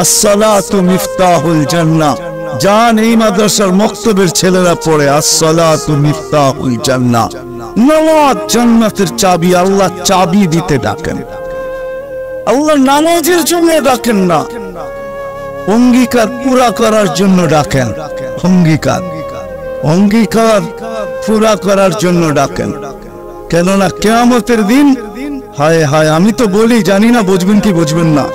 আসসালাতু মিফতাহুল জান্নাহ। জান এই মাদ্রাসার মক্তবের ছেলেরা পড়ে আসসালাতু মিফতাহুল জান্নাহ। নামাজ জান্নাতের চাবি। আল্লাহ চাবি দিতে ডাকেন। আল্লাহ নামাজের জন্য ডাকেন না, অঙ্গীকার পুরা করার জন্য ডাকেন। অঙ্গীকার পুরা করার জন্য ডাকেন। কেননা কিয়ামতের দিন, হায় হায়, আমি তো বলি, জানি না বুঝবেন কি বুঝবেন না,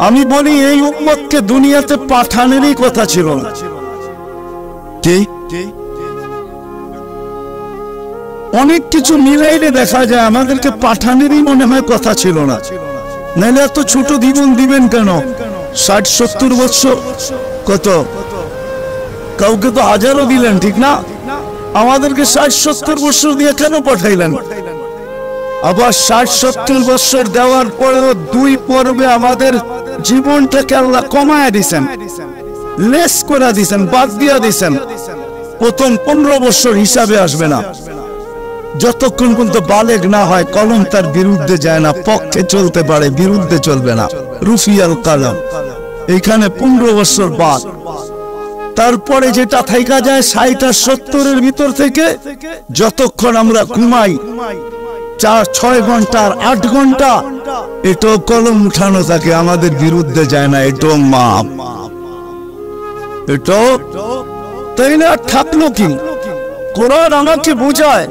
আমি বলি এই উম্মতকে দুনিয়াতে পাঠানেরই কথা ছিল না। অনেক কিছু মিলাইলে দেখা যায় আমাদেরকে পাঠানেরই মনে হয় কথা ছিল না। নাহলে এত ছোট জীবন দিবেন কেন? 60-70 বছর, কত কাউকে তো হাজারও দিলেন, ঠিক না? আমাদেরকে 60-70 বছর দিয়ে কেন পাঠাইলেন? আবার 60-70 বছর দেওয়ার পরেও 2 পর্বে আমাদের জীবনটাকে আল্লাহ কমায় দিছেন, লেস করে দিছেন, বাদ দিয়ে দিছেন। প্রথম 15 বছর হিসাবে আসবে না, যতক্ষণ পর্যন্ত বালেগ না হয়। কলম তার বিরুদ্ধে যায় না, পক্ষে চলতে পারে, বিরুদ্ধে চলবে না। রুফিয়াল কালাম, এখানে 15 বছর বাদ। তারপরে যেটা থাইকা যায় 60-70-এর ভিতর থেকে, যতক্ষণ আমরা ঘুমাই 4-6 ঘন্টা আর 8 ঘন্টা, এটাও কলম উঠানো থাকে, আমাদের বিরুদ্ধে যায় না। এটাও মাপ, এটাও। তাই না? থাকলো কি? কোরআন আমাকে বোঝায়